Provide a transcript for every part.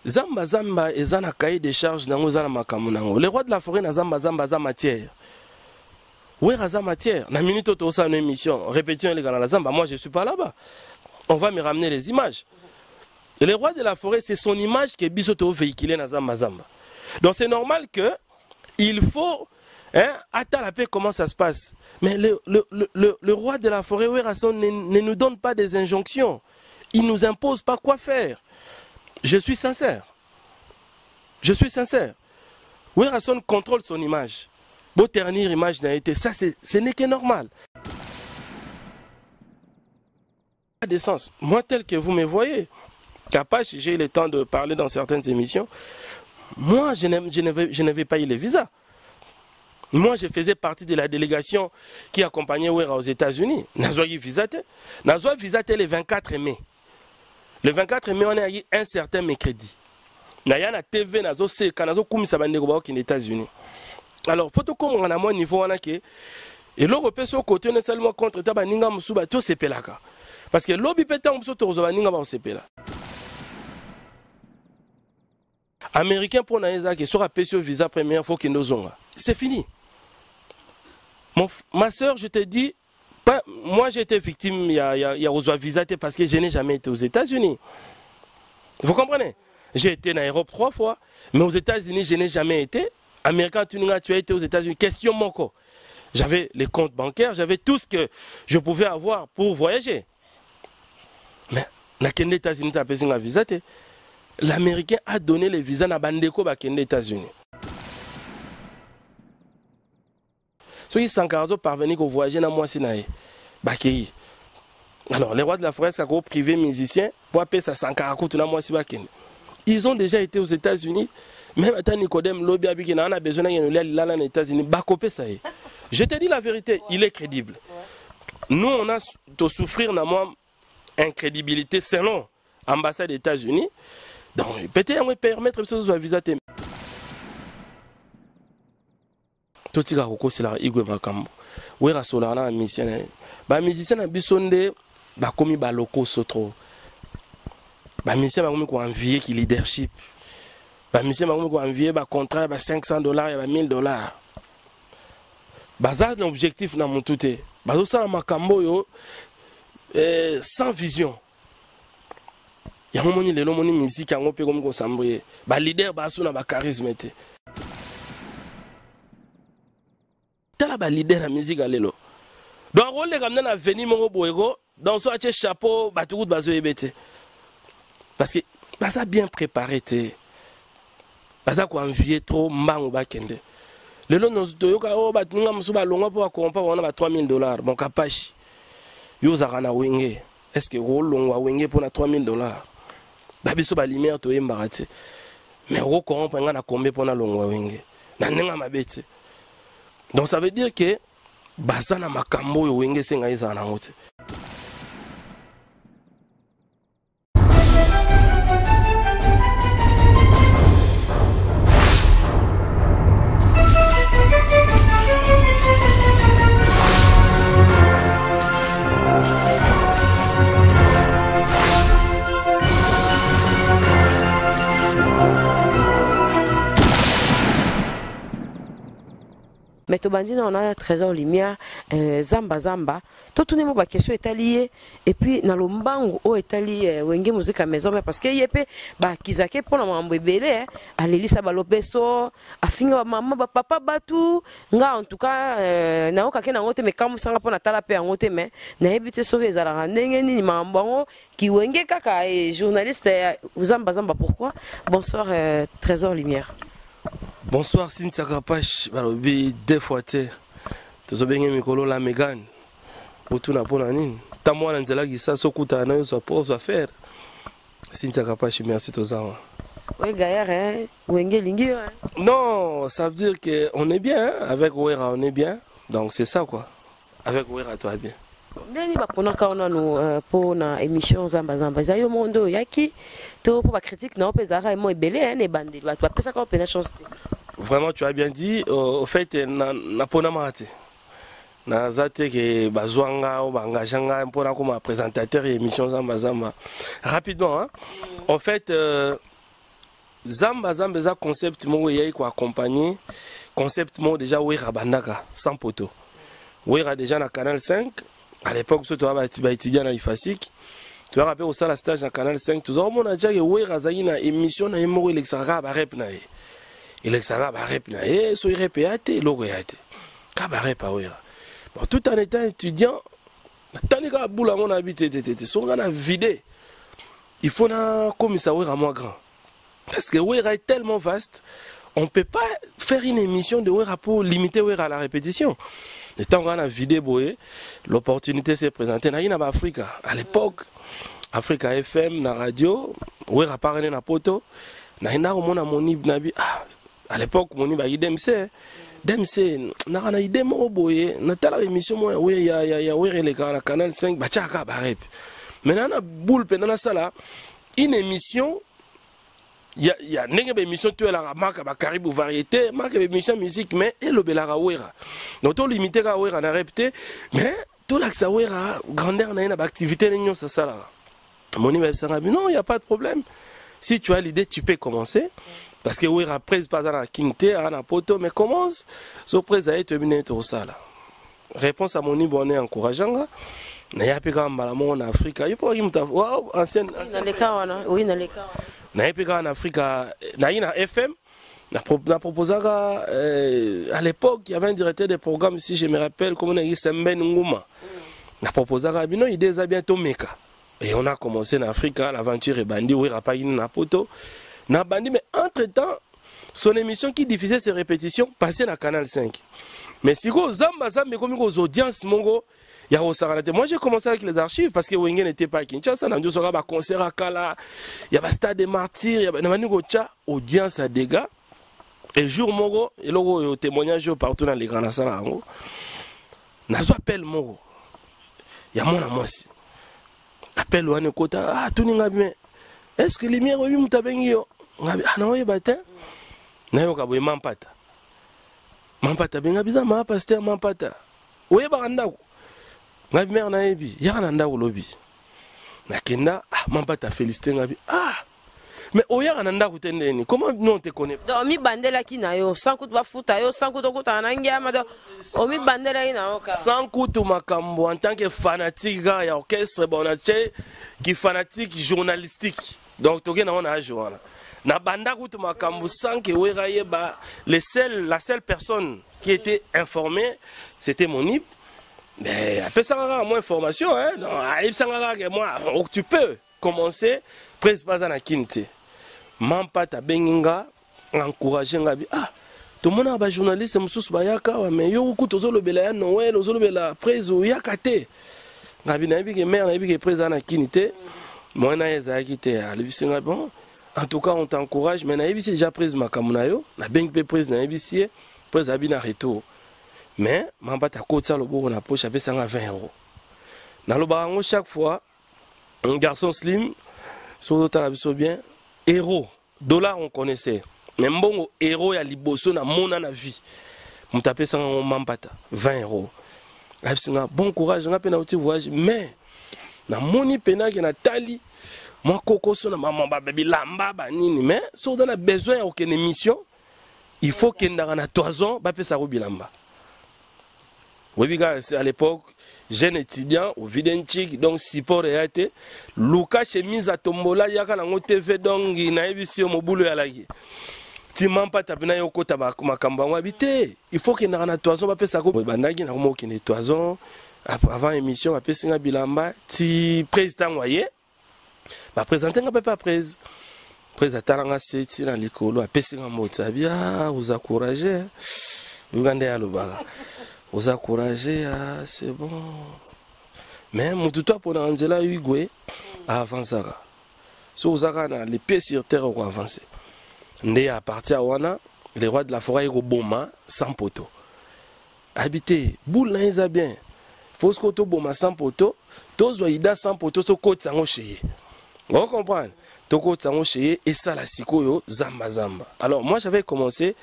Zamba Zamba ezana cahier de charge nango zana makambo nango. Les rois de la forêt na Zamba Zamba za matière. Où est la matière? Na minute auto ça une émission, répétition les gars la Zamba, moi je suis pas là-bas. On va me ramener les images. Et les rois de la forêt, c'est son image qui est bisoto véhiculée na Zamba Zamba. Donc c'est normal que il faut attends la paix comment ça se passe. Mais le roi de la forêt ne nous donne pas des injonctions. Il ne nous impose pas quoi faire. Je suis sincère. Je suis sincère. Werrason contrôle son image. Beau ternir image n'a été. Ça, ce n'est que normal. Des sens. Moi, tel que vous me voyez, capable, j'ai eu le temps de parler dans certaines émissions. Moi, je n'avais pas eu le visa. Moi, je faisais partie de la délégation qui accompagnait Wera aux États-Unis. Nazoyi visate. Nazoyi visate le 24 mai. Le 24 mai, on a eu un certain mercredi. Naya na TV nazo se kanazo kumisa bandeko ba aux États-Unis. Alors, faut que on a mon niveau on a que et l'Europe sur côté ne seulement contre ta baninga musuba to sepelaka. Parce que lobby pétant muso to baninga ba sepela. Américain pour naeza que sur apesio visa première fois qu'il nous ont. C'est fini. Ma soeur, je te dis, moi j'ai été victime, il y a aux visa parce que je n'ai jamais été aux États-Unis. Vous comprenez? J'ai été en Europe 3 fois, mais aux États-Unis, je n'ai jamais été. Américain, tu as été aux États-Unis. Question moko. J'avais les comptes bancaires, j'avais tout ce que je pouvais avoir pour voyager. Mais dans les États-Unis, tu as besoin d'un visa. L'Américain a donné les visas à Bandeko dans les États-Unis. Ceux qui sont parvenus à voyager dans moi, c'est Bakei. Alors, les rois de la forêt, c'est un privé musicien, pour appeler ça Sankarakou, tout le monde, ils ont déjà été aux États-Unis. Même à Nicodème, Lobby Abiki, on a besoin d'aller aux États-Unis. Bakopé, ça y est. Je te dis la vérité, il est crédible. Nous, on a de souffrir d'une incrédibilité selon l'ambassade des États-Unis. Donc, peut-être qu'on peut permettre de se visiter. Tout ce qui c'est là, Igwe Makambo. Oui, Rasolana, musicien. Les musiciens ont bisondé, comme les locaux sotro. Les musiciens ont envié qui leadership. Les musiciens ont envié un contrat de $500 et $1000. C'est l'objectif dans mon tout. C'est Makambo sans vision. Il y a un moment où les musiques ont été comme ça. Les leaders ont un charisme. Tala ba leader la musique alelo. Donc on les ramène à venir mon boego dans son chapeau batugout bazo ebete. Parce que bah ça bien préparé té. Bah ça ko envier trop mango ba kende. Lelo no toyoka o batunga musuba longa pour accompagner on a $3000 bon kapashi. Yo zakana wenge. Est-ce que ro longwa wenge pour na $3000? Ba biso ba lumière to embarate. Mais ro ko on na combien pour na longwa wenge. Na nenga mabete. Donc ça veut dire que Bazana Makambo yo wenge senga isa na ngote. Mais Tobandina, on a Trésor Lumière, Zamba Zamba. Tout le monde a question est allié. Et puis, dans le mbango, on est allié, Wenge musique à maison, parce que yepé, Kizake pour la maman bébé, à l'élise à Balopeso, à finir maman, papa Batou, nga en tout cas, na oka kena ngote, mais quand vous s'en pour la talapé en ngote, mais na évité sur les alarmes, ni mambo, qui Wenge Kaka et journaliste, Zamba Zamba, pourquoi? Bonsoir, Trésor Lumière. Bonsoir Cynthia Kapash, balobi deux fois te. Tozobenge mikolo la Megan. Otuna pona nini? Tamwa na nzela gisa sokuta na yo so pose faire. Cynthia Kapash, merci tozawa. Oui, Gaillard, Wenge Lingi. Non, ça veut dire que on est bien hein? Avec Wera, on est bien. Donc c'est ça quoi. Avec Wera toi bien. Deni ba pona ka ona no pona émission Zamba Zamba zayo mondo yaki to pour ba critique na opezara et mo ebele ne bande ba to pesa ka opena chance. Vraiment tu as bien dit au fait na pona mate. Na zate ke bazwanga ou bangajanga pona comme présentateur et émission Zamba Zamba. Rapidement hein. En fait zamba zamba za concept moko yai ko accompagner concept moko déjà wera bandaka sans poteau wera déjà na Canal 5 à l'époque surtout ba étudiant na IFASIC tu as rappelé au ça la stage na Canal 5 tout ça on a déjà que wera za na émission na moko l'extra ba rep na l'extra ba rep na so répété logo yate ka ba rep wera bon tout en étant étudiant tandis que boula on habite so on a vidé il faut na comme ça wera moins grand. Parce que Wera est tellement vaste, on ne peut pas faire une émission de Wera pour limiter Wera à la répétition. Le temps qu'on a vidé Boé, l'opportunité s'est présentée. Dans Afrique, à l'époque, Africa FM, na radio, Wera parlait na poto. Na monib nabi. À l'époque, monib a idemse. Demse, na idem au Boé. Na telle émission moi, oui, ya Wera les gars, na Canal 5, bachaka barep. Maintenant, na boule pendant ça là, une émission. Il y a une émission qui est la marque à Caribou Variété, marque émission musique, mais et le Belara Wera. Donc, tout limité à Wera, on a répété, mais tout l'axe à Wera, grandeur, on a une activité, ça, ça là. Mon niveau non, il n'y a pas de problème. Si tu as l'idée, tu peux commencer. Parce que Wera presse pas dans la Kingté, à la poto, mais commence. So presse à être terminé tout ça là. Réponse à mon niveau, on est encourageant. Il y a pas en Afrique. Il y a pas ancienne. Oui, dans les cas. En Afrique, na FM, na proposé à l'époque, il y avait un directeur de programme, si je me rappelle, comme on a dit, Semben Ngouma. Na proposé à Bino, il est bientôt Meka. Et on a commencé en Afrique, l'aventure est bandit, oui, rapagine na poto. Na bandi, mais entre-temps, son émission qui diffusait ses répétitions passait dans Canal 5. Mais si vous zamba comme aux audiences, mongo, moi j'ai commencé avec les archives parce que Wenge n'était pas à Kinshasa, il y a un concert à Kala, il y a un stade des martyrs, il y a une audience à dégâts. Et jour Moro, et le témoignage partout dans les grands salles, il y a un appel Moro. Il y a mon amour aussi. Appel Wane Kota, ah, tout n'est pas bien. Est-ce que les miens ont eu un tabengio? Ah non, il y a un bâtin. Il y a un mampata. Mampata, bien bizarre, ma pasteur mampata. Oui, il y a un ngabi mère na yebi yaka nda ulobi nakenda mampata félicité ngabi mais oyaka nda kutendeni comment non te connais donc mi bandela kinayo sans coup ba futa yo sans coup to kuta nangia ma o mi bandela ina oka sans coup to makambo en tant que fanatique ya orchestre bonache qui fanatique journalistique donc to gena on a joana na banda kutu makambo sans que wera yeba la seule personne qui était informée c'était mon ip. Mais après ça, moins information, hein. Donc, tu peux commencer presque pas à la quinte. Mampa ta benginga, encourager ngabi. Tout le monde a journaliste, moussous bayaka, mais yo coup tozo le bela Noël, tozo le bela presse ou yakate. Ngabi na bi mère na bi que presse à la quinte. Moi na yeza quitté. Bon, en tout cas on t'encourage, mais na bi c'est déjà presse makamuna yo, na beng pe presse na bi si presse abi na retour. Mais mamba ta côte ça le bourg na poche avait 120 €. Dans le barango chaque fois un garçon slim sur le talabiso bien héros dollar on connaissait mais bon héros ya liboso na mona na vie on tapait ça en mambata 20 €. Absinga bon courage nga pena uti voyage mais na moni pena que na tali moi koko so na maman ba baby lamba ba nini mais so dans a besoin aucune émission il faut qu'il na toison ba pesa robilamba. Oui, à l'époque, jeune étudiant, au Videnchik, donc support et été. Luka chemise à Tombola, yaka nango TV donc na ebisi au boulot à la gué. Timam pas tapena yoko tabak makamba habité. Il faut qu'il y ait un toison, va ça. Bandagi na mo qui toison. Avant émission, va pesinga bilamba. Ti président voyé. Va présenter un peu pas prise. Président nga seti na likolo, va pesinga mota bien, vous encourager. Ugande ya lubaka. Vous encourager, c'est bon. Mais mon tuto pour Angela Hugo a avancé. Si vous avez les pieds sur terre, vous avancez. Né à partir de Wana, les rois de la forêt au Boma sans poteau. Habité, boule là, bien. Faut que tu Boma sans poteau, tous Waïda sans poteau, tu côte sans chez. Vous comprenez? Tu côte sans chez et ça la sikoyo zamba zamba. Alors moi j'avais commencé,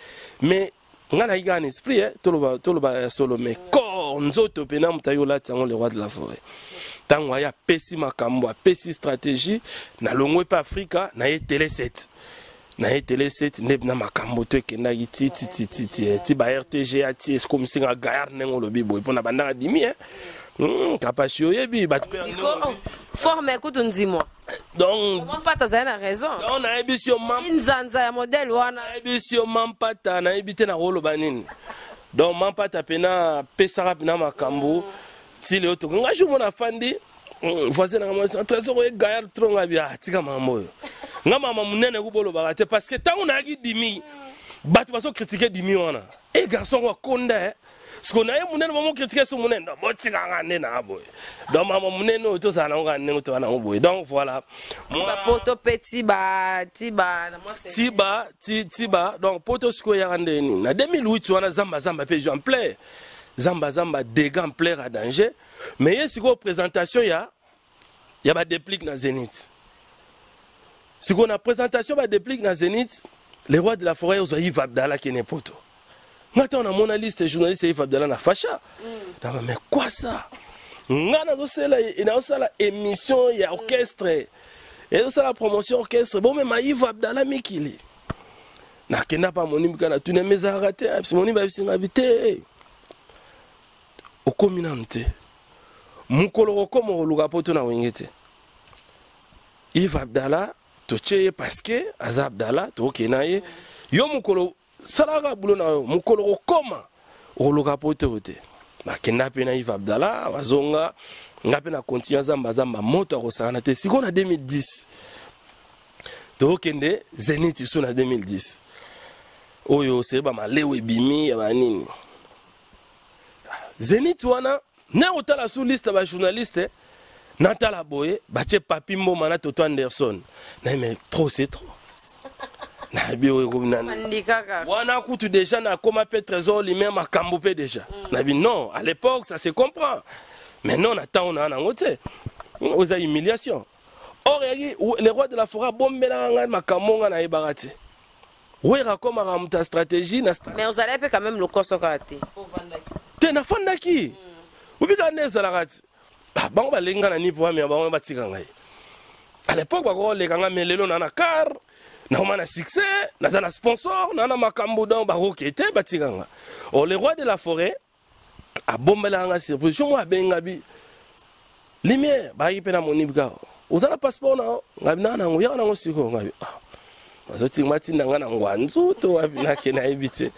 mais nga na iga un esprit tout le solo mais corps nzoto pena mutayo la tsango le roi de la forêt tango ya pesi makambo pesi stratégie na longwe pa Afrika na ye télé 7 na télé 7 ndeb na makambo to ekenda ti ba RTG ati est comme singa gayar nengo lobi boy pona banda dimi capacité yebi ba forme écoute dis-moi donc comment pas t'as la raison on a émission nzanza ya modèle wana émission mampata na ebité na rolo banini donc mampata pena pesara pena makambo ti le oto nga jour mona fandi voisin na moi trésor e gayar tronga bia tika mambo nga mama munene kubolo barate parce que tant on a qui dimi batu baso critiquer dimi wana et garçon wa konda ce qu'on a munene maman critiquer son munene botika ngane na boy donc mama munene to ça na ngane to na boy donc voilà moi poto petit ba tiba donc poto sko ya ngane ni na 2008 wana zamba pe en plein zamba dégâts en plein à danger mais il y a présentation il y a ba déplique na Zénith. Si on a présentation ba déplique na Zénith, les rois de la forêt aux Yves Abdallah qui n'est poto. Maintenant on a mon liste journaliste Yves Abdallah na facha. Mais quoi ça? Ngana zo sela ina osala émission ya orchestre. Et ça la promotion orchestre. Bon mais Yves Abdallah mikili. Na kena pa moni bikana tu ne meza raté, moni ba bisinga bité. Au communauté. Mukolo komo luga poto na wengete. Yves Abdallah toche parce que Aza Abdallah to kenaye yo mukolo salaga bulo na yo mukolo koma oluga poto ote ba kenda pe na Yves Abdallah wazonga ngape na continuer zamba moto ko sana te siko na 2010 to kende Zénith so na 2010 oyo seba malewe bimi ya banini Zénith wana ne otala sous liste ba journaliste Natala Boye, bache papi mboma na Toto Anderson. Mais trop c'est trop. Na bi wana kutu déjà na koma pe trésor li même makambo pe déjà. Na bi non, à l'époque ça se comprend. Mais non, attends on a ngote. Oza humiliation. Or les rois de la forêt bombela nga makambo na ibarati. Wera koma ramuta stratégie na mais vous allez quand même le kosokati. Te na fandaki. Ubika nezala rati. Bango balenga na nipo mais bango batika ngai. À l'époque bako lekanga melelo na car na na succès na za na sponsor na makambo donc bako kete batika nga. Oh les rois de la forêt a bombela nga surprise jo mo benga bi lumière ba yipe na monibga uzala passeport na ngabi na ngoya na ngosiko ngabi bazoti mati nga na ngwanzu to na kena ebite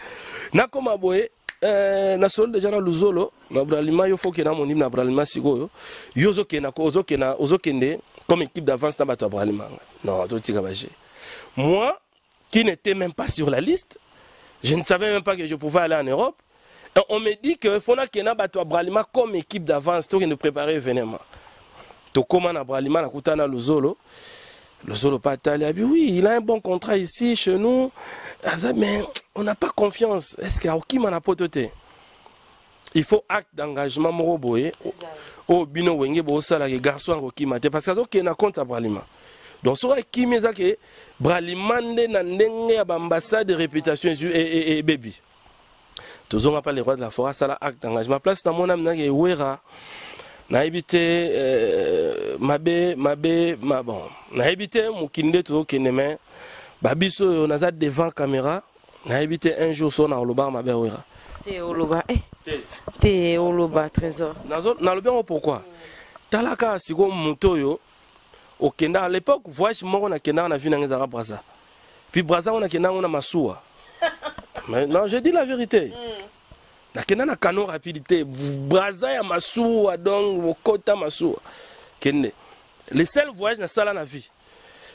na koma boye na sol déjà na luzolo na bralima yo foke na monib na bralima sikoyo yozo kena ko ozo kende comme équipe d'avance na bato bralima non to tika baje moi qui n'étais même pas sur la liste je ne savais même pas que je pouvais aller en Europe et on me dit que fona kena bato bralima comme équipe d'avance to nous préparer événement to koma na bralima na kutana luzolo le Zolo Patali, oui, il a un bon contrat ici, chez nous. Mais on n'a pas confiance. Est-ce qu'il y a qui m'en a pototé? Il faut acte d'engagement, Moroboé. Au bino wenge, bosala, les garçons, qui m'a parce qu'il y a un compte à Bralima. Donc, sur qui m'a dit que Bralima n'a pas d'ambassade de réputation et baby. Tous on pas les rois de la forêt, ça la acte d'engagement. Place dans mon âme, n'a que Wera. Na habité bon na habité mukinde to keneme babiso na za devant caméra na habité un jour so na oloba mabe wera te oloba trésor na lobi pourquoi talaka siko mutoyo okenda à l'époque voyage moko na kenda na vina ngeza Braza puis Braza on a kenda na masuwa mais non je dis la vérité na kenda na canon rapidité Braza ya masuwa donc kota masuwa kende le seul voyage na sala na vie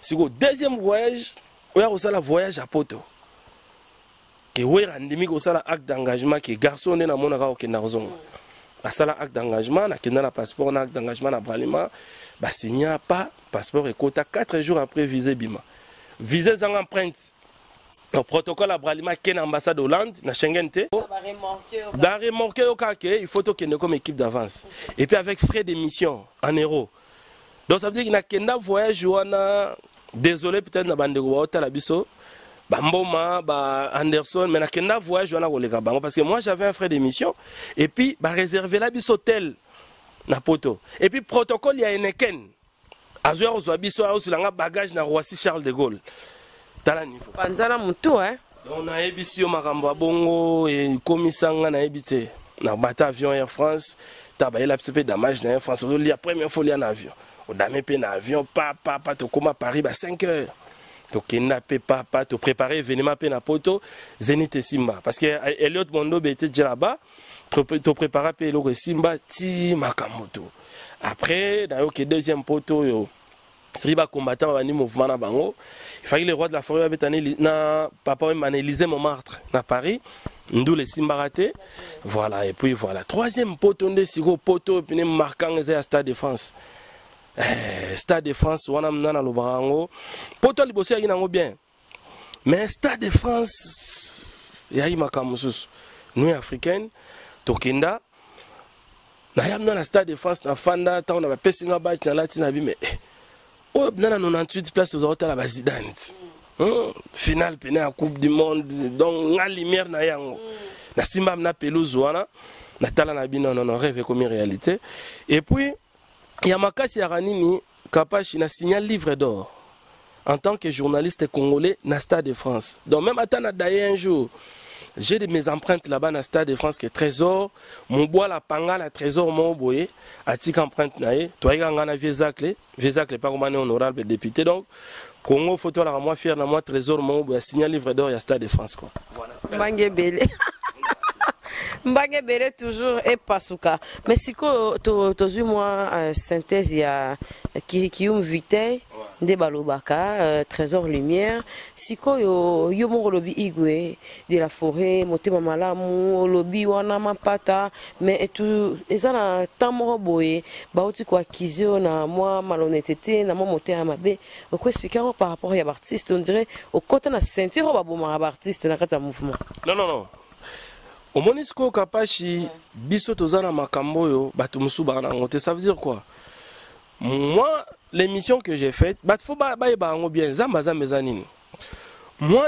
c'est le deuxième voyage oya osala voyage à poto ke wera ndimi ko sala acte d'engagement ke garçon na mona ka okenda kozonga basala acte d'engagement na kenda na passeport na acte d'engagement na Bralima ba signa pas passeport et quota 4 jours après visé bima visé sans empreinte. Le protocole à Bralima qui est l'ambassade Hollande, na Schengen T. Dans remorquer au cas il faut qu'il y ait comme équipe d'avance. Et puis avec frais d'émission en euros. Donc ça veut dire qu'il y a un voyage où on a désolé peut-être na bande de la biso, Bamboma, Anderson, mais il y a un voyage où on a les gars parce que moi j'avais un frais d'émission et puis réserver la biso hôtel na poto. Et puis protocole il y a un eken. Azoua aux biso sur la bagage na Roissy Charles de Gaulle. tala niveau panzana mutu hein. Donc na ebisi yo makambo ya bongo e komisanga na ebite na bata avion Air France taba ela pe damage na Air France o li première fois li en avion o dame pe na avion pa to koma Paris ba 5 heures to kenda pe pa to préparer événement pe na poto Zénith Simba parce que Elliot Mondo était déjà là-bas to préparer pe le Simba ti makamoto après na yo ke deuxième poto yo Sriba combattant va ni mouvement na bango il fallait les rois de la forêt betani na papa Élysée Montmartre na Paris ndou les Simbaraté voilà et puis voilà troisième poteau de sigo poteau puis marquant les Stade de France Stade de France wana mnana lo barango poteau liboso ya nango bien mais Stade de France ya yi makamusus nuit africaine tokinda na yamna na Stade de France na fanda ta on a pesinga ba na latina bi mais oh, dans 98 places aux hôtels à Bazidane. Final péné à Coupe du Monde. Donc, la lumière na yango. Na simba na pelouse wana. Na tala na bino non rêve comme réalité. Et puis, Yamakasi Yaranini, Kapachi na signal livre d'or. En tant que journaliste congolais, na Stade de France. Donc, même à Tanadaye un jour. J'ai mes empreintes là-bas dans le Stade de France qui est trésor. Mon bois la panga la trésor mon boye. Atik empreinte nae. Toi il y a un viezacle pas comme un honorable député donc. Congo photo la moi fier na moi trésor mon boye signal livre d'or il y a Stade de France quoi. Voilà. Bangebele. Bangebele toujours et pasuka. Mais si ko to moi synthèse ya Kium Vitey de balobaka trésor lumière siko yo mo lobi igwe de la forêt motema malamu lobi wana mapata mais tout ezana tamoro boye ba oti ko akizio na moi malhonnêteté na moi motema mabe ko expliquer par rapport à artiste on dirait au côté na sentir ba boma artiste na kata mouvement non au monisco kapashi biso tozana makambo yo batu musu ba na ngote ça veut dire quoi moi l'émission que j'ai faite, moi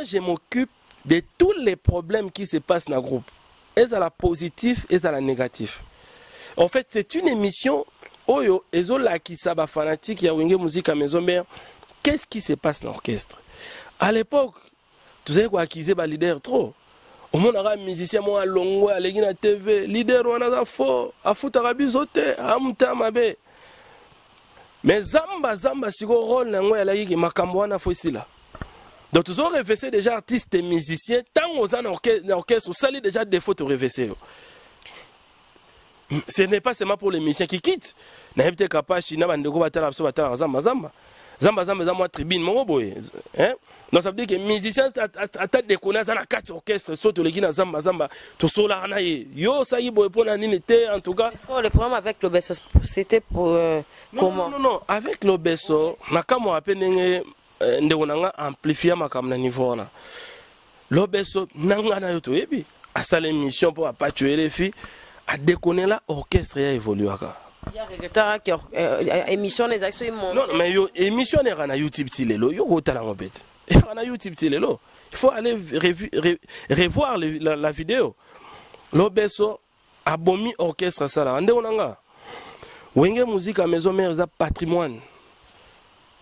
je m'occupe de tous les problèmes qui se passent dans le groupe. Et à la positif et à la négatif. En fait, c'est une émission Oyo, Ezola qui saba fanatique, ya wenge musique à maison mère. Qu'est-ce qui se passe dans l'orchestre? À l'époque, tu sais quoi, acquisé ba leader trop. Au monde arabe musicien moi longo à l'égina TV, leader wana za fo, a foot arabi zote, amuta mabe. Mais Zamba sigo rôle nango ya laki makambo wana foisila. Donc tous ont révélé déjà artistes et musiciens tant aux orchestre ou sali déjà des fautes révélées. Ce n'est pas seulement pour les musiciens qui quittent. Na hebte kapashi na bandeko batala so batala zamba za moi tribune mon boy. Hein? Donc ça veut dire que les musiciens à déconner dans la 4 orchestres saute les gina zamba to sola na yo ça y boy pour na nité en tout cas. Est-ce que le problème avec l'Obeso c'était pour comment? Non, avec l'Obeso na kamo apene ndeko nanga amplifier makam na niveau na. L'Obeso nanga na yo to yebi à sa l'émission pour pas tuer les filles à déconner là orchestre ya évolué aka. Il y a regrettar que émission les actions montent. Non mais yo émission est na YouTube tilelo yo otala ngobete. Et on a YouTube tilelo. Il faut aller revoir la vidéo. L'Obeso abomi orchestre ça là. Ande onanga. Wenge musique à maison mère za patrimoine.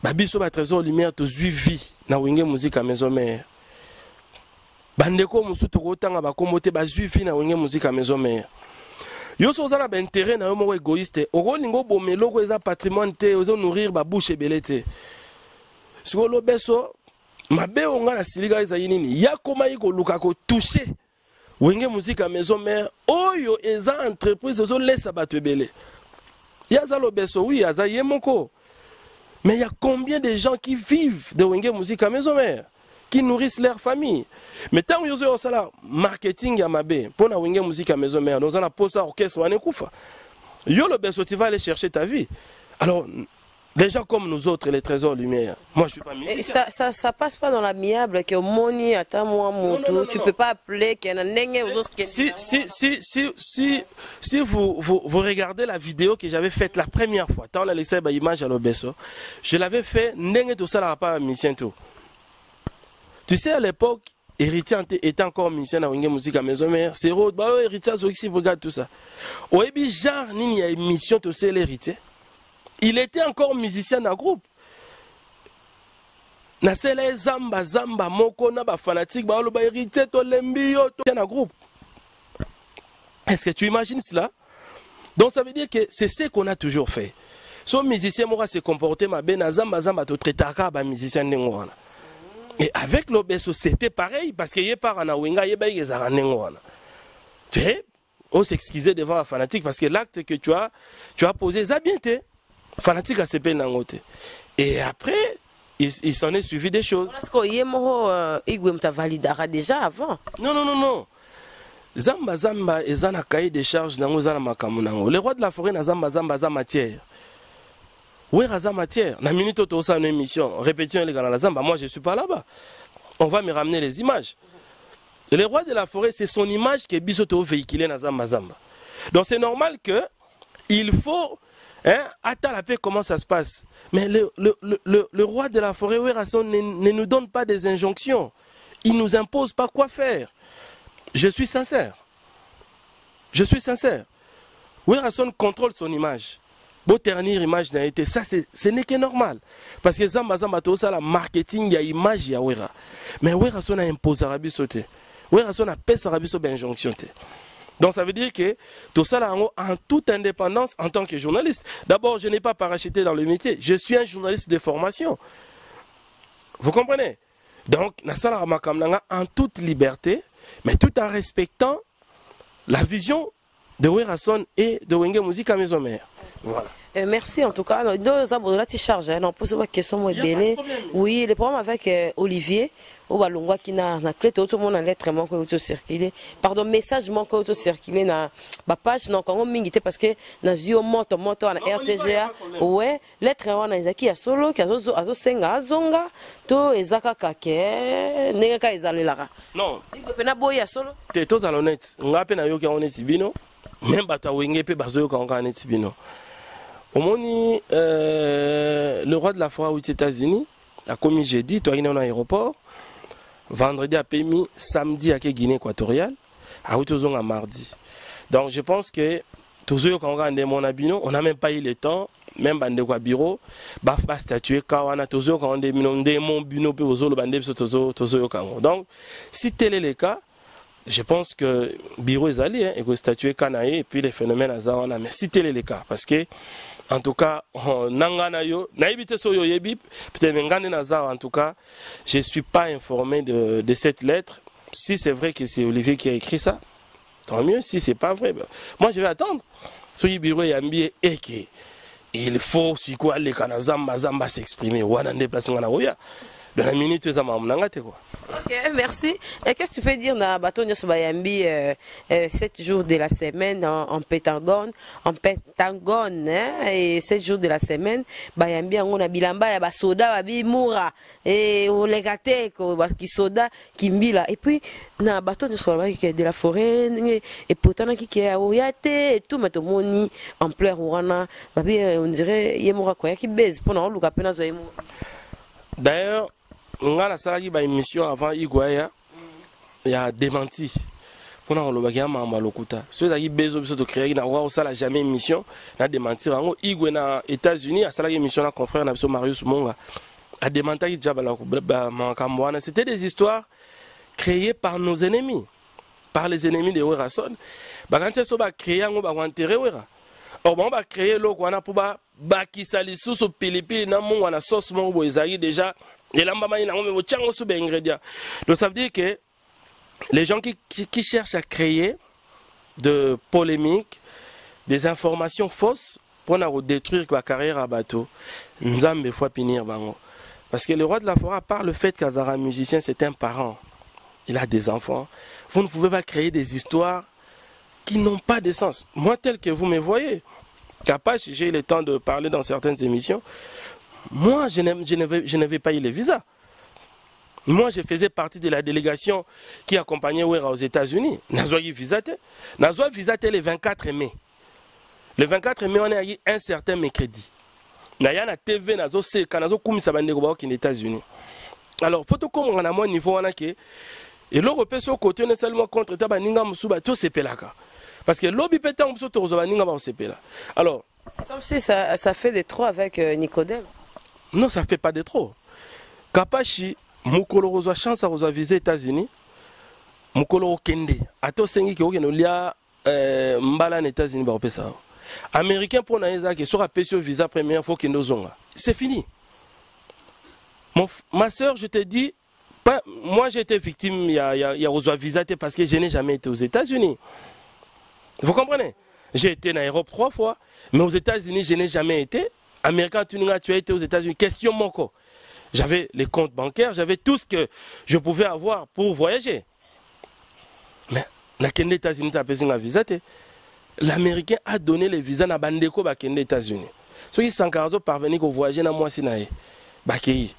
Babiso ba trésor lumière to suivi na wenge musique à maison mère. Bandeko musuto kotanga ba komote ba suivi na wenge musique à maison mère. Yo so za ba intérêt na yo mo égoïste. Oko lingo bomelo ko za patrimoine te ozo nourrir ba bouche belete. Siko l'Obeso mabe onga na siliga eza yinini yakoma yiko luka ko toucher wenge musique à maison mère oyo eza entreprise ozo laisse bato ebele yaza l'Obeso oui yaza yemoko mais il y a combien de gens qui vivent de wenge musique à maison mère qui nourrissent leur famille mais tant yozo osala marketing ya mabe pona wenge musique à maison mère dans una posa orchestre wane kufa yo l'Obeso tu vas aller chercher ta vie alors des gens comme nous autres, les trésors lumière. Moi, je suis pas musicien. Et ça passe pas dans l'amiable que moni attends moi moto. Tu peux pas appeler qu'il y a un si vous regardez la vidéo que j'avais faite la première fois, tant on a laissé l'image à l'Obeso, je l'avais fait nenge tout ça n'a pas musicien tout. Tu sais à l'époque, Héritier était encore musicien à Wenge Musique à Maison Mère. C'est road, bah Héritier aussi regarde tout ça. Au début, genre ni y a émission tout c'est l'Héritier. Il était encore musicien dans le groupe. nasele zamba zamba moko na ba fanatique ba lo ba hérité to lembi yo to na groupe. Est-ce que tu imagines cela? Donc ça veut dire que c'est ce qu'on a toujours fait. So musicien mora se comporter ma ben zamba zamba to traitaka ba musicien ndengwana. Et avec l'Obeso c'était pareil parce que yé par na winga yé ba yezara ndengwana. Tu sais, on s'excusait devant un fanatique parce que l'acte que tu as posé ça bien été fanatique à CP nangote. Et après il s'en est suivi des choses. Parce que Yemoro Igwe mta validara déjà avant. Non. Zamba zamba ezana cahier de charge nango zana makamu nango. Le roi de la forêt na zamba zamba za matière. Oui, raza matière. Na minute auto ça une émission. Répétition les gars la zamba. Moi je suis pas là-bas. On va me ramener les images. Et le roi de la forêt c'est son image qui est bisoto véhiculée na zamba zamba. Donc c'est normal que il faut attends la paix, comment ça se passe. Mais le roi de la forêt, ne nous donne pas des injonctions. Il ne nous impose pas quoi faire. Je suis sincère. Werrason contrôle son image. Beau ternir image n'a été. Ça, ce n'est que normal. Parce que Zamba Zamba, tout ça, la marketing, il y a image, il y a Wera. Mais Werrason a imposé Arabi sauté. Werrason a pèsé Arabi sur injonction. Donc ça veut dire que tout ça là en toute indépendance en tant que journaliste. D'abord, je n'ai pas parachuté dans le métier. Je suis un journaliste de formation. Vous comprenez? Donc, en toute liberté, mais tout en respectant la vision de Werrason et de Wenge Musique à Maison Mère. Voilà. Merci en tout cas. Deux abonnés là, tu charges. On pose une question. Oui, le problème avec Olivier. Au balongwa qui n'a clé tout le monde a lettre manque auto circuler pardon message manque auto circuler na ba page non quand on mingité parce que na zio moto na RTGA ouais lettre wana ezaki ya solo ki azo senga azonga to ezaka kake nenga ka ezalela non iko pena boya solo te to za honnête ngape na yoki on est bino même bata wenge pe bazo yoka on est bino omoni le roi de la forêt aux États-Unis a commis jeudi toi il est en aéroport. Vendredi à Pémi, samedi à Guinée équatoriale, à Outozong à mardi. Donc je pense que toujours quand on regarde mon abino, on n'a même pas eu le temps, même bande quoi bureau, baf statuer quand on a toujours quand on demande mon bino pe ozolo bande toujours quand. Donc si tel est le cas, je pense que bureau est allé et que statuer kanaé et puis les phénomènes azana. Mais si tel est le cas, parce que en tout cas, en tout cas, je ne suis pas informé de cette lettre. Si c'est vrai que c'est Olivier qui a écrit ça, tant mieux. Si ce n'est pas vrai, ben, moi je vais attendre. Il faut s'exprimer. Dans la minute, ok, merci. Et qu'est-ce que tu peux dire na bateau nyos bayambi 7 jours de la semaine en Pentagone, hein, et 7 jours de la semaine bayambi on a bilamba ya ba soda ba bimura et o legate ko ba ki soda kimbila et puis na bateau nyos bayambi de la forêt et pourtant qui est oyate et tout matomoni en pleurs wana ba on dirait yemura ko ya ki base pour na luka pena zo yemu. D'ailleurs on a la émission avant Iguaya, il y a démenti. On a le ma lokuta. Ceux qui besoin de créer, n'a pas jamais émission, n'a démenti. En Iguaya, aux États-Unis, a la émission na confrère na Marius Monga, a démenti c'était des histoires créées par nos ennemis, par les ennemis de Werrason. Quand ils sont créés, on va enterrer Wera. Or on va créer l'eau qu'on a pour qui s'allie sous pilipili na mon wana sauce mon boisari déjà. Et là, donc ça veut dire que les gens qui cherchent à créer de polémiques, des informations fausses pour détruire la carrière à bateau, nous avons des fois punir. Parce que le roi de la forêt, à part le fait qu'Azara musicien, c'est un parent, il a des enfants, vous ne pouvez pas créer des histoires qui n'ont pas de sens. Moi, tel que vous me voyez, capable, j'ai eu le temps de parler dans certaines émissions, moi, je n'avais pas eu le visa. Moi, je faisais partie de la délégation qui accompagnait Wera aux États-Unis. Nazwa visa le 24 mai. Le 24 mai, on a eu un certain mercredi. Naya na TV nazo se kanazo kumisa bande ko ba aux États-Unis. Alors, faut que on a mon niveau on a que et l'Europe sur côté ne seulement contre ta baninga musuba to sepelaka. Parce que lobby pétant musu to baninga ba sepela. Alors, c'est comme si ça fait des trop avec Nicodème. Non, ça ne fait pas de trop. Kapashi mukolo rozwa chance rozwa visa États-Unis mukolo okende ato sengi ke okeno lia mbala na États-Unis ba opesa américain pour na ezaki sur apesio visa première fois kendo zonga c'est fini. Ma soeur, je te dis pas, moi j'ai été victime il y a rozwa visa parce que je n'ai jamais été aux États-Unis. Vous comprenez? J'ai été en Europe 3 fois, mais aux États-Unis je n'ai jamais été. Américain, tu as été aux États-Unis. Question moko. J'avais les comptes bancaires, j'avais tout ce que je pouvais avoir pour voyager. Mais la Kende États-Unis a payé un visa. L'Américain a donné les visas à Bandeko à Kende États-Unis. Ceux qui sont parvenus à voyager dans moi sinaï. Bakei.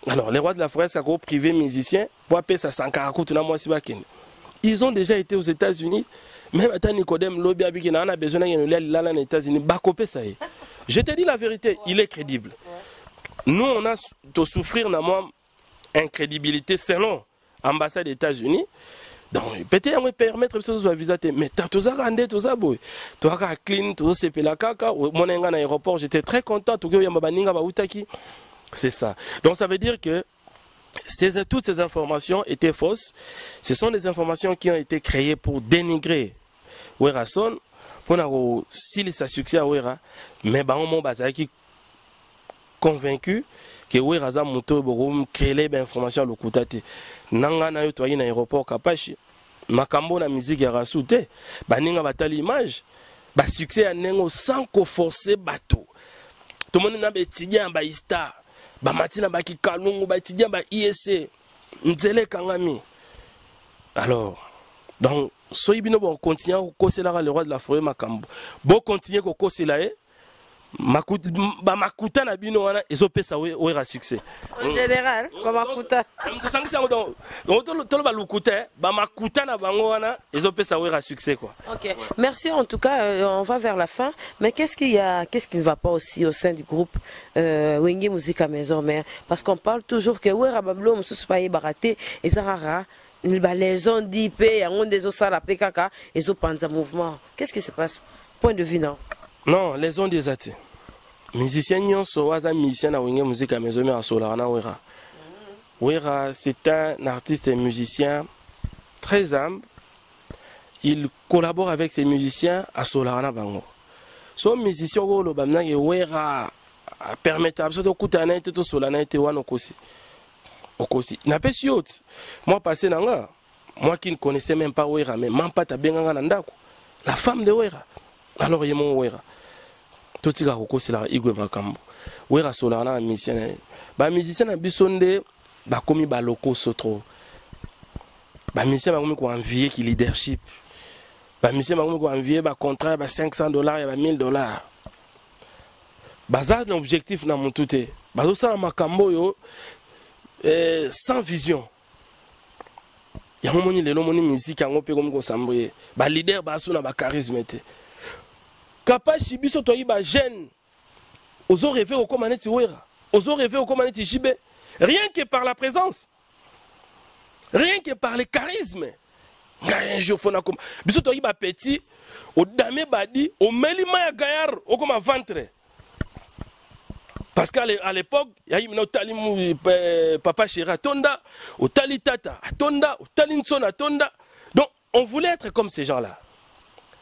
Alors les rois de la forêt, c'est un privé musicien pour payer ça 140 dans moi si Bakei. Ils ont déjà été aux États-Unis. Même à Nicodème Lobby Abiki, on a besoin d'aller aux États-Unis. Bakopé ça y. Je te dis la vérité, il est crédible. Nous, on a de souffrir d'une incrédibilité selon l'ambassade des États-Unis. Donc, peut-être qu'on peut permettre de visiter. Mais tu as tout ça rendu, tout ça. Tu as clean, tout ça, c'est la caca. Mon à l'aéroport, j'étais très content. C'est ça. Donc, ça veut dire que toutes ces informations étaient fausses. Ce sont des informations qui ont été créées pour dénigrer Werason, pour s'il a succès à Wera. Mais on m'a dit convaincu que Weraza Mouto Borum créer les informations à l'Okutate. Nanga na yoto na aéroport Kapashi. Makambo na musique ya rasute. Baninga batali image. Ba succès à nengo sans ko forcer bateau. Tout le monde na betidia ba ista. Ba matina ba kikalungu ba tidia ba ISC. Nzele kangami. Alors, donc soy bino bon continuer ko kosela le roi de la forêt makambo. Bon continuer ko kosela Makuta na bino wana ezopesa wera succès. En général, Makuta. Makuta na bango wana ezopesa wera succès quoi. OK. Merci en tout cas, on va vers la fin, mais qu'est-ce qui ne va pas aussi au sein du groupe Wenge Musica Maison Mère parce qu'on parle toujours que wera bablo mususu pa yebaraté ezarara les on dit pe on des osala pekaka ezopanza mouvement. Qu'est-ce qui se passe? Point de vue non. Non, les ondes des athées. Musicien nyonso waza musicien na Wenge Musica Maison Mère asola na wera. Wera c'est un artiste et musicien très humble. Il collabore avec ses musiciens à Solarana Bango. Son musicien le bamna ke wera permet absolument kutana ete to solana ete wana okosi. Okosi. Na pesi yote. Moi passé nanga, moi qui ne connaissais même pas wera mais même pas ta benganga na ndako. La femme de wera. Alors yemo wera. Totika okosi la igwe makambo. Wera Solarana musicien. Ba musicien na bisonde ba komi ba loko sotro. Ba musicien ba komi ko envier ki leadership. Ba musicien ba komi ko envier ba contrat ba $500 et ba $1000. Baza l'objectif na montute. Bazo sala makambo yo sans vision. Ya momoni lelo moni musique yango pe komi ko sambrier. Ba leader ba sona ba charisme te. Kapashi biso to yiba jeune. Ozo rêver au komaneti wera. Ozo rêver au komaneti jibe. Rien que par la présence. Rien que par le charisme. Un jour, il faut comme. Biso to yiba petit. Au dame badi. Au melima ya gayar. Au comme ventre. Parce qu'à l'époque, il y a eu tali papa chéri Tonda. Au tali tata. Tonda. Au tali nsona Tonda. Donc, on voulait être comme ces gens-là.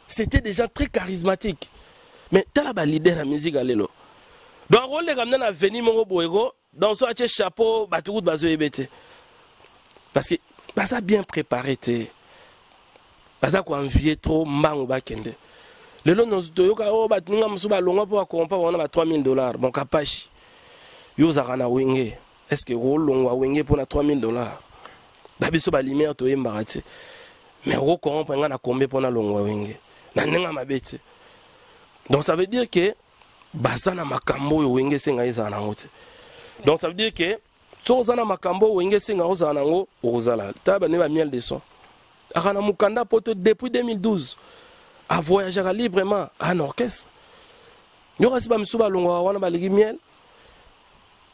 C'était des gens très charismatiques. Mais t'as la leader la musique à l'élo. Donc, on les ramène à venir mon boego. Dans ce chapeau, bateau de bazo ebete. Parce que, bah ça bien préparé, t'es. Bah ça quoi envier trop, mbang ou bakende. Le long nous doyoka oh bat ninga musuba longa pour accompagner on a $3000. Bon kapashi. Yo zarana wenge. Est-ce que ro longa wenge pour na $3000? Bah biso ba lumière to embarate. Mais ro comprendre na combien pour na longa wenge. Na ninga mabete. Donc ça veut dire que bazana makambo yo wenge senga izana ngote. Donc ça veut dire que tozana makambo wenge senga ozana ngo ozala. Taba ne ba miel de son. Akana mukanda poto depuis 2012 à voyager librement en orchestre. Nous avons dit miel.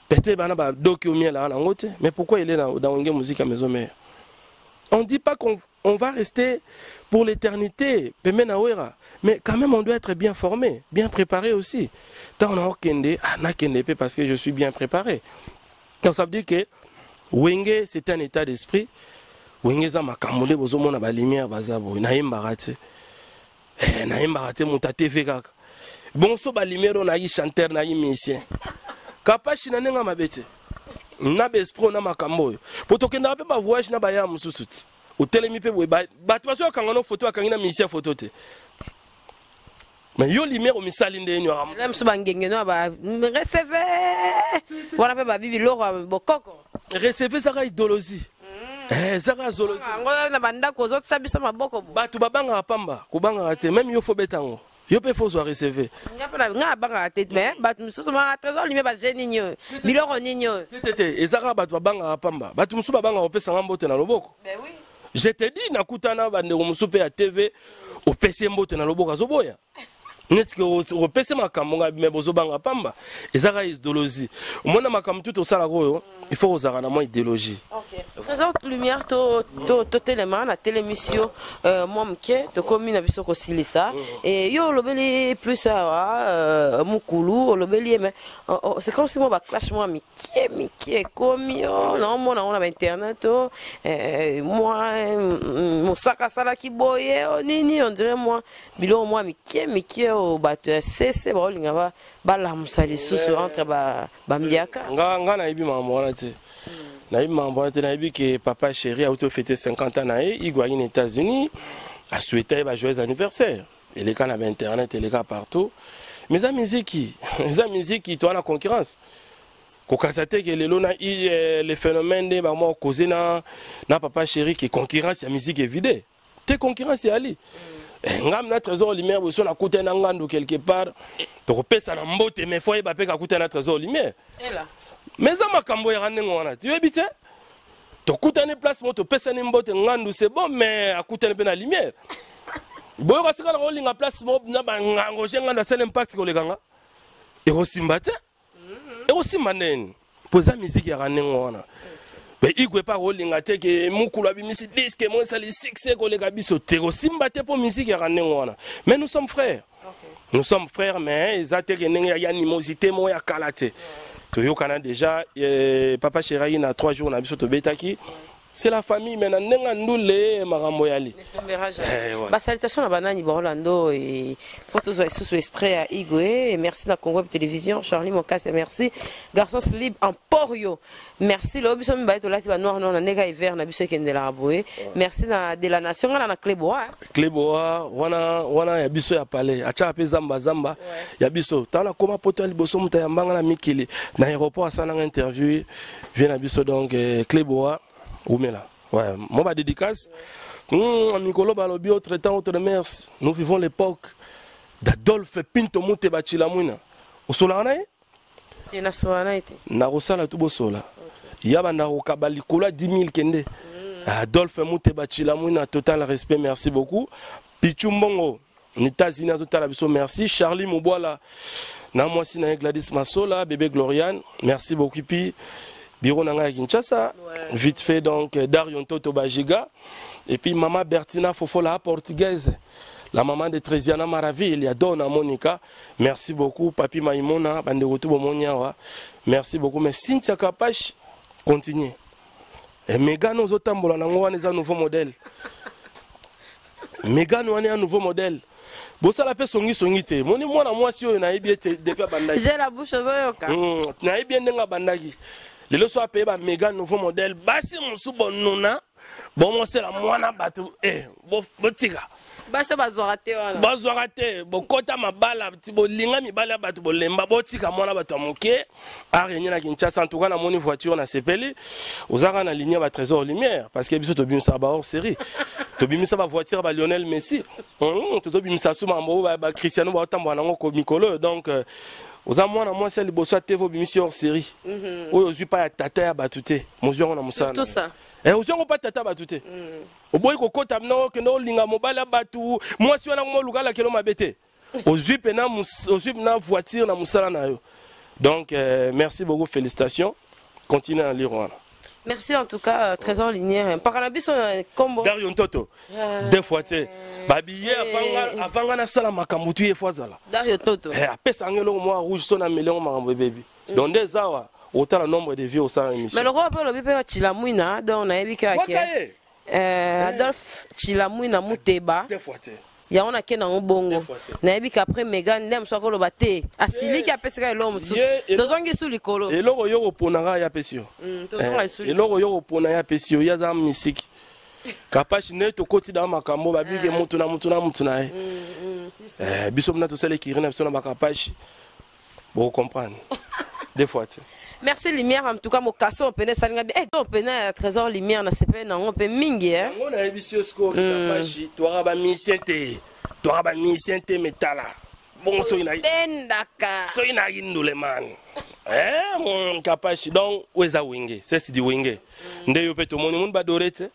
Peut-être que miel mais pourquoi il est dans Wenge Musica Maison Mère? On ne dit pas qu'on va rester pour l'éternité, mais quand même on doit être bien formé, bien préparé aussi. Tant on a kende, parce que je suis bien préparé. Donc ça veut dire que Wenge c'est un état d'esprit. Wenge za makamule bozomona ba lumière bazabo na yembarate. Na yembarate muta TV kaka. Bon so ba lumière on a yi chanteur na yi musicien. Kapashi na nenga mabete. Na bespro na makambo. Potokenda pe ba voyage na ba ya mususuti. Otelemi pe boy ba bato kangano photo akangina musicien photo te. Mais yo lumière au misali nde nyo ram. Même so bangengeno ba recevoir. Wana pe ba bibi loro bokoko. Recevoir ça idéologie. Ça idéologie. Ngo na banda ko zo tsabisa maboko. Bato babanga pamba, kubanga te même yo fo betango. Yo pe fo zo recevoir. Nga banga tete mais bato mususu ma trésor lumière ba jeni nyo. Biloro ninyo. Tete ezaka bato babanga pamba. Bato musu babanga opesa ngambote na loboko. Ben oui. Je te dis nakutana bande musu pe ya TV opesa mbote na loboko azoboya. Net que au PC makambo mais bozobanga pamba ezaka idéologie mona makambo tout osala koyo il faut osara na moi idéologie. OK. Trésor lumière to téléman na télémission moi mke to komi na biso ko silisa et yo lobeli plus mukulu lobeli mais c'est comme si moi ba clash moi mike komi non mona on a internet moi mosaka sala ki boye nini on dirait moi bilo moi mike bato cesse ba olinga ba la musali susu entre ba mbiaka nga na ibi mambo wana te na ibi mambo wana te na ibi que papa chéri a fêté 50 ans na il gagne aux États-Unis a souhaité ba joyeux anniversaire et les cas na internet et les cas partout mais la musique qui toi la concurrence ko kasate que le phénomène de ba mo causé na papa chéri qui concurrence la musique est vidée te concurrence est ali ngam na trésor lumière boso na kuta na ngando quelque part to kopesa na mbote mais faut ba pe ka kuta na trésor lumière et là mais ça makambo ya ngana ngona tu habite to kuta na place moto pesa ni mbote ngando c'est bon mais a kuta na lumière boyo ka sika na olinga place mo na ba ngango nganda sel impact ko lekanga e osimbate e osimbaneni poza musique ya ngana ngona. Mais il ne pas rolinga te que mukulu abimisi disque moi ça les succès ko leka biso te ko simbate pour musique ya ngwana mais nous sommes frères. Nous sommes frères mais ezate que ndenge ya animosité mo ya kalate to yo kana déjà papa chéri na 3 jours na biso to betaki c'est la famille mais na ndenga ndule makambo yali ba salutation na banani Borlando et pour tous sous extrait à Igwe et merci na Congo Télévision Charlie Mokas merci garçon libre en Porio merci lo biso mbaito lati ba noir non na neka hiver na biso kende la boye merci na de la nation na Cléboa wana ya biso ya palais acha pe zamba ya biso tala koma poto liboso muta ya mbanga na mikili na aéroport asana interview vient na biso donc Cléboa Oumela. Ouais, moi ma dédicace. Mikolo balobi autre temps autre merci. Nous vivons l'époque d'Adolphe Pinto Muteba Chilamuna. Osolana e? Tina soana ite. Na rosala tu bosola. Yaba na okabali kola 10 000 kende. Adolphe Muteba Chilamuna total respect merci beaucoup. Pichu Mbongo Nitazina total biso merci. Charlie Mouboala na moi si na Gladys Masola bébé Gloriane merci beaucoup pi. Biro Nanga Kinshasa, vite fait donc Darion Toto Bajiga, et puis maman Bertina Fofola portugaise, la maman de Trésiana Maravi, il y a Donna Monica, merci beaucoup, Papi Maïmona, Banderoto Bomoniawa, merci beaucoup, mais Cynthia Kapash, continue. Et Megan aux Otambola, Nangoan est un nouveau modèle. Megan est un nouveau modèle. Bon ça la paix songi te. Moni moi na moi si on a bien depuis bandagi. J'ai la bouche aux oyoka. Na bien denga bandagi. Les le soit payé par méga nouveau modèle. Basi mon sou bon nona. Bon moi c'est la moana batu. Botika. Basi bazorate wana. Bazorate. Bo kota mabala ti bo linga mi bala batu bo lemba botika moana batu moke. Arenya na Kinshasa en tout cas na moni voiture na sepeli. Ozaka na ligne ba trésor lumière parce que biso to bimisa ba hors série. To bimisa ba voiture ba Lionel Messi. To bimisa sou mambo ba Cristiano ba tambo na ngoko Mikolo donc aux amours na moi c'est le bosso TV bimisi hors série. Oyo zui pa ya tata ya batute. Mozio na musana. Tout ça. Ozio pas tata batute. Oboyi ko kota mno ke no linga mobala batu. Moi si wana mo lugala kelo mabete. Ozui pena ozui na voiture na musala na yo. Donc merci beaucoup, félicitations. Continuez à lire. Merci en tout cas, Trésor Linière. Par la bise, combo. Darion Toto. Deux fois, tu sais. Babillé avant la salle à Makamutu et Foisala. Darion Toto. Après, ça, moi rouge, son amélion, ma baby. Donc, des awa. autant le nombre de vies au sein de l'émission. Mais le roi peut le faire Chilamouina, donc on a vu que Adolphe Chilamouina Mouteba. Il y a un qui est en bongo. Na bi qu'après Megan nem so ko lo baté. Asili qui a pesé l'homme sous. Tozongi sous likolo. Et loko yo ponanga ya pesio. Tozonga sous. Et loko yo ponanga ya pesio ya za musique. Kapashi ne to koti da makambo ba bige mutu na biso mna to sele kirina biso na bakapashi. Bon comprendre. Des fois. Merci Lumière en tout cas mon casson on peut salinga bien. On peut trésor Lumière na sepe na on peut mingi hein. On a bisio sko kapashi toi ba misiente. Toi ba misiente metala. Bon so ina. Bendaka. So ina indule man. Mon kapashi donc weza wenge. C'est di wenge. Nde yo peto mon ba dorete.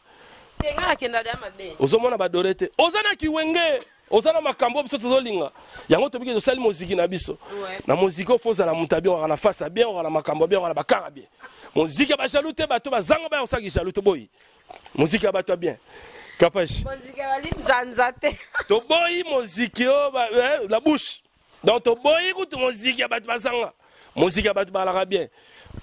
Tenga kenda da mabe. Ozomona ba dorete. Ozana ki wenge. Ozana makambo biso tozolinga yango tobiki tosali muziki na biso na muziki ofoza na mutabi on na face bien on na makambo bien on na bakara bien muziki ba jaloute bato bazanga ba osaki jaloute boy muziki bato bien kapashi muziki bali nzanzate to boy muziki o la bouche donc to boy kutu muziki bato bazanga muziki bato balaka bien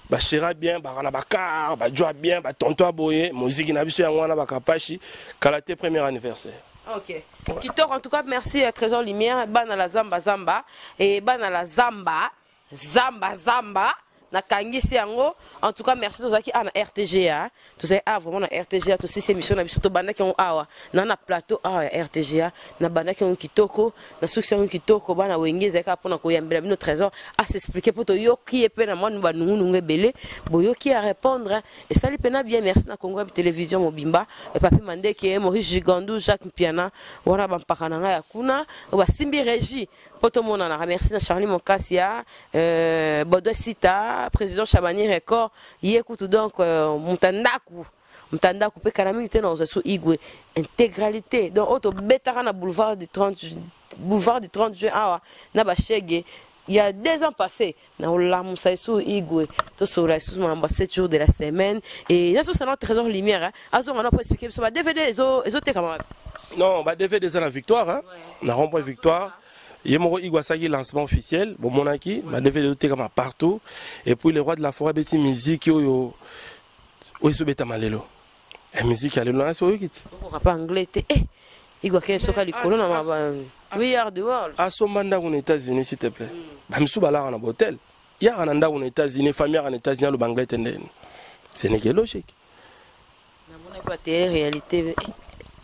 ba chera bien ba na bakara ba joie bien ba tonto boye muziki na biso yango wana bakapashi kalate premier anniversaire. Ok. Kitoko, en tout cas, merci Trésor Lumière. Bana la Zamba Zamba. Et Bana la Zamba. Zamba. Na kangisi yango. En tout cas, merci tous qui à RTGA. Tous vraiment na RTGA. Tous ces émissions na bisoto banda qui ont awa. Na plateau RTGA. Na banda qui ont kitoko. Na succès kitoko. Bana wenge zeka pona koyambela bino Trésor à s'expliquer pour to yo qui est pena moi nous nous belé. Boyo qui à répondre. Et ça lui pena bien merci na Congo télévision mobimba. Et papi mande qui est Maurice Gigandou Jacques Mpiana. Wana bampakana nga yakuna. Ba simbi régie. Poto mona na merci na Charlie Mokasia. Bodo Sita. Président Chabani Record, écoute donc Mutandaku pe kanamite na ozasu igwe intégralité donc auto betara na boulevard du 30 juin awa na bashege il y a 2 ans passés na la musaisu igwe to sura sous mamba 7 jours de la semaine et là c'est notre Trésor Lumière azo on a pas expliquer sur DVD ezote comment non ba DVD ça la victoire hein na rond-point victoire. Yemoro Igwasagi lancement officiel, bon monaki, ma DVD comme partout, et puis les rois de la forêt beti musique yo so beta malelo. La musique elle là sur kit. On pas anglais té Igwa ken soka likolo na we are the world. A somanda aux États-Unis s'il te plaît. Ba misu bala na hôtel. Ya ananda aux États-Unis, famille en États-Unis le Bangladesh tenden. Ce n'est que logique. Na mona pas télé réalité.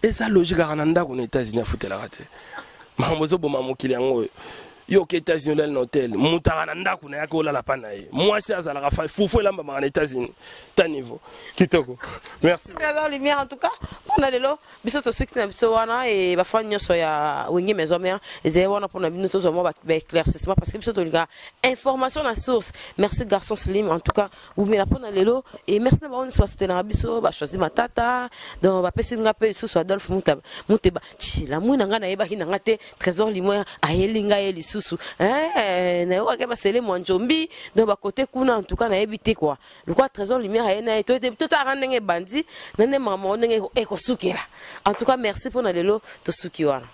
Et ça logique ananda aux États-Unis foutre la raté. Mamozo boma mokili yango yo ke États-Unis na hôtel mutara na ndaku na yako la pana ye moi c'est azala ka fufu lamba ma États-Unis ta niveau kitoko merci Trésor Lumière en tout cas on a lelo biso to succès na biso wana et ba fanya so ya wengi maison mère et wana pour na bino to zo mo ba éclaircissement parce que biso to linga information na source merci garçon Slim en tout cas vous me la pona lelo et merci na ba on soit soutenir biso ba choisir matata donc ba pesi nga pe sous Adolphe Mouteba chila muna nga na yeba kinanga te Trésor Lumière ayelinga yeli susu na yo ka ba sele mo njombi donc ba côté kuna en tout cas na yebite quoi le quoi Trésor Lumière ayena to ta randenge bandi nane maman ndenge ekosukela en tout cas merci pour na lelo to suki wana